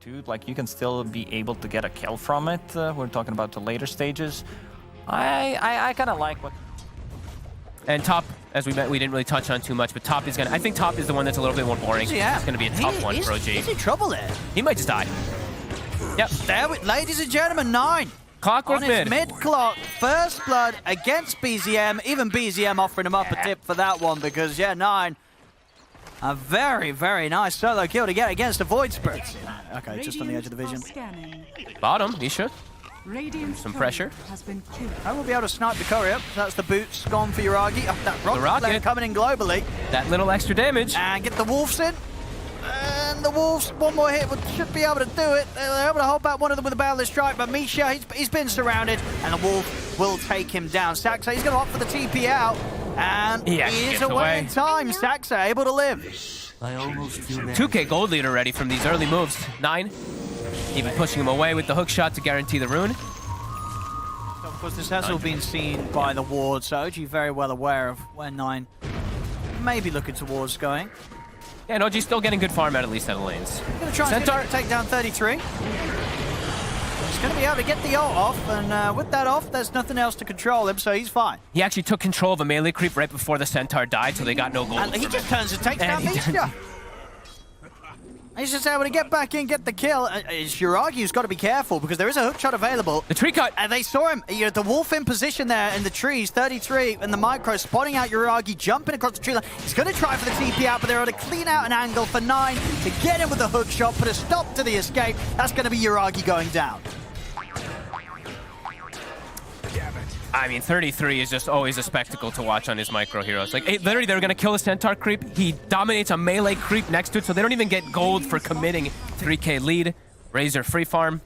Dude, like you can still be able to get a kill from it. We're talking about the later stages. I kind of like what. And top, as we didn't really touch on too much, but top is gonna. I think top is the one that's a little bit more boring. Yeah, It's gonna be a tough one for OG. He's in trouble there. He might just die. Yep. There, ladies and gentlemen, 9. Clockwork on his mid. mid-clock, first blood against BZM. Even BZM offering him up a tip for that one because, yeah, 9. A very, very nice solo kill to get against the Void Spirits. Okay, just on the edge of the vision. Bottom, Nisha. Some pressure. I will be able to snipe the courier. That's the boots gone for Yuragi. Oh, that rocket flare coming in globally. That little extra damage. And get the Wolves in. And the Wolves, one more hit, should be able to do it. They're able to hold back one of them with a Boundless Strike, but Misha, he's been surrounded, and the Wolf will take him down. Saxa, he's going to opt for the TP out, and he is away in time. Saxa able to live. 2K gold lead already from these early moves. 9. Even pushing him away with the hook shot to guarantee the rune. Of course, this has all been seen by the ward, so OG very well aware of where 9 may be looking towards going. Yeah, and OG's still getting good farm out at least out of lanes. Going to try and take down 33. He's going to be able to get the ult off, and with that off, there's nothing else to control him, so he's fine. He actually took control of a melee creep right before the Centaur died, so they got no gold. And he just turns and takes down Misha. He's just able to get back in, get the kill. Shiragi's got to be careful because there is a hook shot available. The tree cut. And they saw him. You know, the wolf in position there in the trees, 33, and the micro spotting out Yuragi, jumping across the tree line. He's going to try for the TP out, but they're able to clean out an angle for 9 to get him with the hook shot, put a stop to the escape. That's going to be Yuragi going down. I mean, 33 is just always a spectacle to watch on his micro heroes. Like, literally, they were going to kill the Centaur creep. He dominates a melee creep next to it, so they don't even get gold for committing 3K lead. Razor free farm.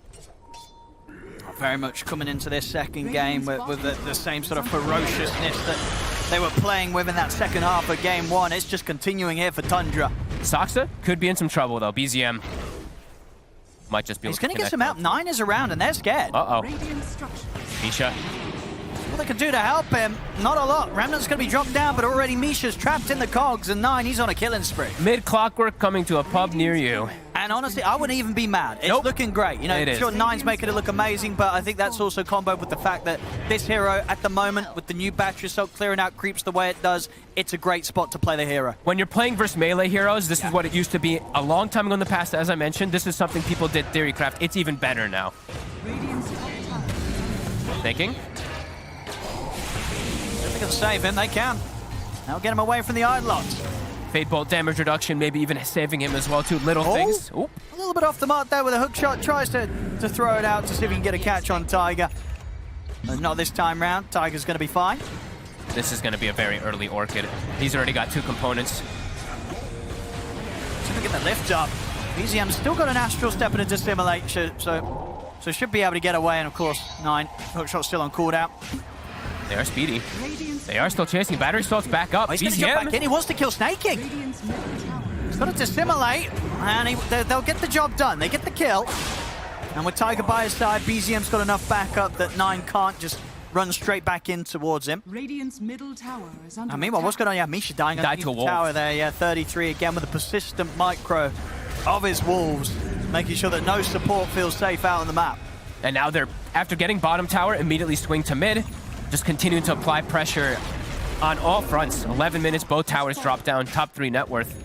Very much coming into this second game with the same sort of ferociousness that they were playing with in that second half of game 1. It's just continuing here for Tundra. Saxa could be in some trouble, though. BZM might just be able to He's going to get some out. 9 is around, and they're scared. Uh-oh. Misha. What they can do to help him, not a lot. Remnant's going to be dropped down, but already Misha's trapped in the cogs, and 9, he's on a killing spree. Mid-clockwork coming to a pub near you. And honestly, I wouldn't even be mad. It's looking great. You know, sure, 9's making it look amazing, but I think that's also comboed with the fact that this hero, at the moment, with the new battery assault clearing out creeps the way it does, it's a great spot to play the hero. When you're playing versus melee heroes, this is what it used to be a long time ago in the past. As I mentioned, this is something people did theorycraft. It's even better now. Thinking. They can save him, they can. Now get him away from the Idlocks. Fate Bolt damage reduction, maybe even saving him as well, too. Little things. Ooh. A little bit off the mark there with a hook shot. Tries to throw it out to see if he can get a catch on Tiger. But not this time round. Tiger's going to be fine. This is going to be a very early Orchid. He's already got 2 components. See if we get the lift up. BZM's still got an Astral Step and a Dissimulate, so should be able to get away. And of course, 9. Hook shot's still on cooldown. They are speedy. They are still chasing. Battery assault's back up. Oh, he's going to jump back in. He wants to kill Snake King. He's got to dissimulate, and they'll get the job done. They get the kill. And with Tiger by his side, BZM's got enough backup that 9 can't just run straight back in towards him. Radiant's middle tower is under meanwhile, what's going on? Yeah, Misha dying on the tower there. Yeah, 33 again with a persistent micro of his wolves, making sure that no support feels safe out on the map. And now they're, after getting bottom tower, immediately swing to mid. Just continuing to apply pressure on all fronts. 11 minutes, both towers drop down. Top 3 net worth.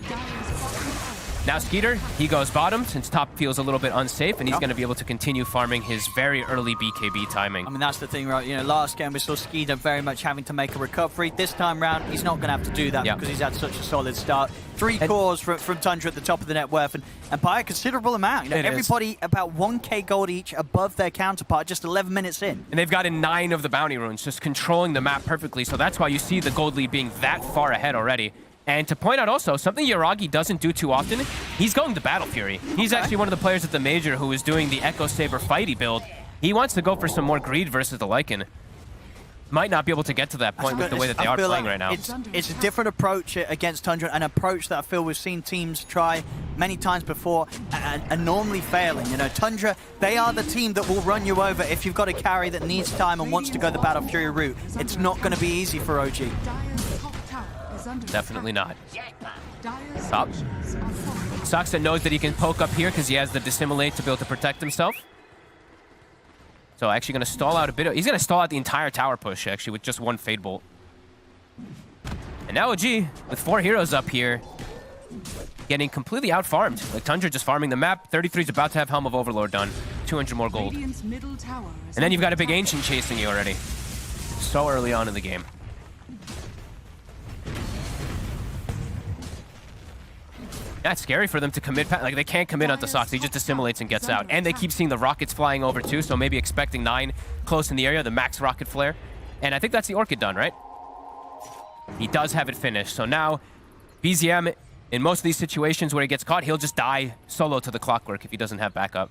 Now Skeeter, he goes bottom since top feels a little bit unsafe, and he's going to be able to continue farming his very early BKB timing. I mean, that's the thing, right? You know, last game we saw Skeeter very much having to make a recovery. This time round, he's not going to have to do that because he's had such a solid start. 3 cores from Tundra at the top of the net worth, and by a considerable amount. You know, everybody about 1k gold each above their counterpart, just 11 minutes in. And they've gotten 9 of the bounty runes, just controlling the map perfectly. So that's why you see the gold lead being that far ahead already. And to point out also, something Yuragi doesn't do too often, he's going to Battle Fury. He's actually one of the players at the Major who is doing the Echo Saber fighty build. He wants to go for some more greed versus the Lycan. Might not be able to get to that point with the way that they are playing right now. It's a different approach against Tundra, an approach that I feel we've seen teams try many times before and normally failing. You know, Tundra, they are the team that will run you over if you've got a carry that needs time and wants to go the Battle Fury route. It's not going to be easy for OG. under Definitely not. attack. Dire's Stop. structures are falling. Saksa knows that he can poke up here because he has the dissimulate to be able to protect himself. So actually going to stall out a bit. He's going to stall out the entire tower push, actually, with just one Fade Bolt. And now OG, with 4 heroes up here, getting completely out-farmed. Like Tundra just farming the map. 33 is about to have Helm of Overlord done. 200 more gold. Radiant's middle tower is And then you've got a big under Ancient chasing you already. So early on in the game. That's scary for them to commit. Like, they can't commit onto Sox. He just assimilates and gets out. And they keep seeing the rockets flying over, too, so maybe expecting 9 close in the area, the max rocket flare. And I think that's the Orchid done, right? He does have it finished. So now, BZM, in most of these situations where he gets caught, he'll just die solo to the Clockwork if he doesn't have backup.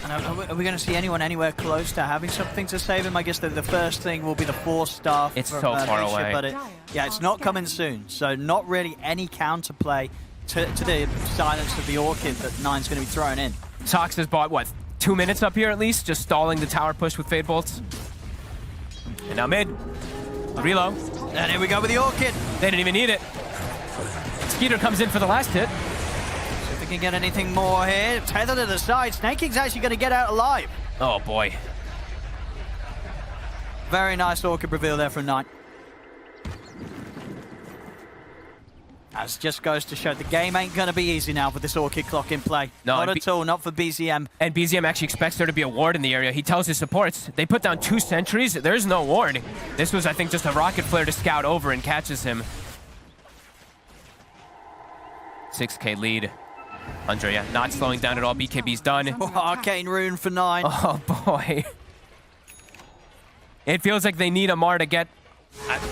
And are we going to see anyone anywhere close to having something to save him? I guess the first thing will be the Force Staff. It's from, so far Nature, away. But yeah, it's not coming soon. So not really any counterplay to the silence of the Orchid that Nine's going to be thrown in. Sox has bought, what, 2 minutes up here at least? Just stalling the tower push with Fade Bolts. And now mid. Reload. And here we go with the Orchid. They didn't even need it. Skeeter comes in for the last hit. If we can get anything more here, tether to the side. Snake King's actually going to get out alive. Oh boy. Very nice Orchid reveal there from Nine. As just goes to show the game ain't going to be easy now with this Orchid clock in play. No, Not and at all, not for BZM. And BZM actually expects there to be a ward in the area. He tells his supports, they put down 2 sentries. There's no ward. This was, I think, just a rocket flare to scout over and catches him. 6k lead. Tundra, not slowing down at all. BKB's done. Oh, Arcane Rune for 9. Oh boy. It feels like they need a Mar to get.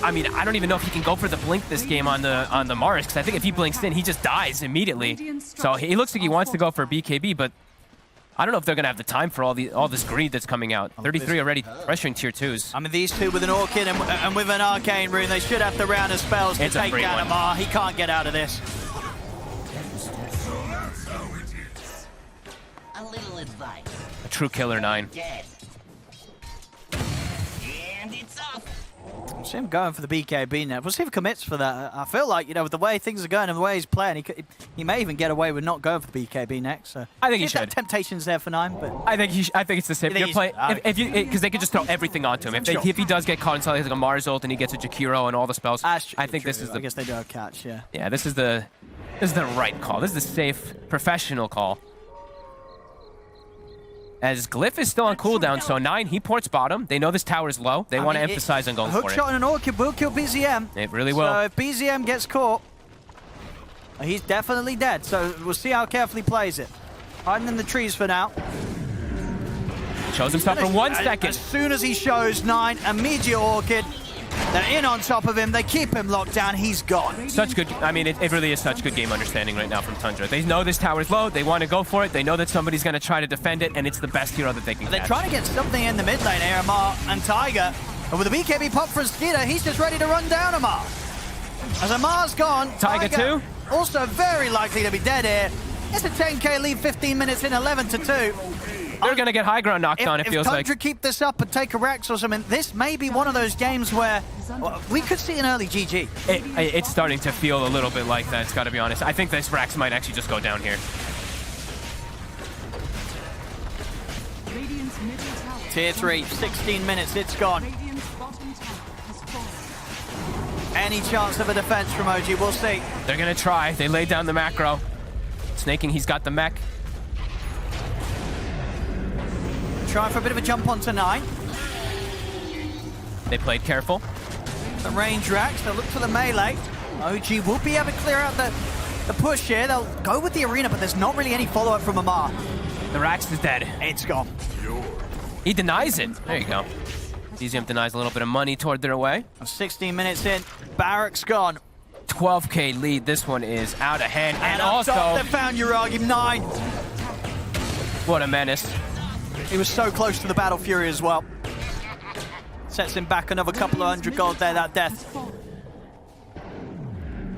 I mean, I don't even know if he can go for the blink this game on the Mars, because I think if he blinks in, he just dies immediately. So he looks like he wants to go for BKB, but I don't know if they're gonna have the time for all this greed that's coming out. 33 already pressuring tier 2s. I mean, these two with an Orchid and with an Arcane Rune, they should have the round of spells to It's a take free down one. Amar. He can't get out of this. A little advice. A true killer 9. Dead. And it's off. We'll see him going for the BKB now. We'll see if he commits for that. I feel like, you know, with the way things are going and the way he's playing, he may even get away with not going for the BKB next. So I think he if that should. Temptation's there for 9, but I think it's the same. You think You're playing he's- if you because they could just throw everything onto him. Sure. If he does get caught in something like a Mars ult and he gets a Jakiro and all the spells, I think this is I the guess they do a catch, yeah. yeah this is the right call. This is the safe professional call. As Glyph is still on cooldown, so 9, he ports bottom. They know this tower is low. They want to emphasize on going a hook for shot it. on an Orchid will kill BZM. It really will. So if BZM gets caught, he's definitely dead. So we'll see how carefully he plays it. Hiding in the trees for now. Shows himself for 1 second. As soon as he shows 9, immediate Orchid. They're in on top of him. They keep him locked down. He's gone. Such good, I mean, it really is such good game understanding right now from Tundra. They know this tower is low. They want to go for it. They know that somebody's going to try to defend it, and it's the best hero that they can They're catch. trying to get something in the mid lane here, Amar and Tiger. And with a BKB pop for Skeeter, he's just ready to run down Amar. As Amar's gone, Tiger too? also very likely to be dead here. It's a 10k lead, 15 minutes in, 11-2. They're going to get high ground knocked on, it feels if like. Tundra keep this up and take a Rex or something, this may be one of those games where we could see an early GG. It's starting to feel a little bit like that, it's got to be honest. I think this Rax might actually just go down here. Radiant's middle tower. Tier 3, 16 minutes, it's gone. Radiant's bottom tower has fallen. Any chance of a defense from OG, we'll see. They're going to try. They laid down the macro. Snaking, he's got the mech. Trying for a bit of a jump onto 9. They played careful. The range racks, they'll look for the melee. OG will be able to clear out the push here. They'll go with the arena, but there's not really any follow-up from Amar. The Rax is dead. It's gone. He denies it. There you go. BZM denies a little bit of money toward their way. 16 minutes in, Barrack's gone. 12k lead. This one is out of hand. And up also, top, they found Uragi, 9. what a menace. He was so close to the Battle Fury as well. Sets him back another couple of 100 gold there, that death.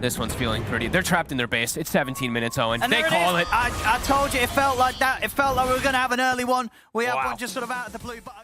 This one's feeling pretty. They're trapped in their base. It's 17 minutes, Owen. And They there call is. it. I told you, it felt like that. It felt like we were going to have an early one. We have Wow. one just sort of out of the blue. But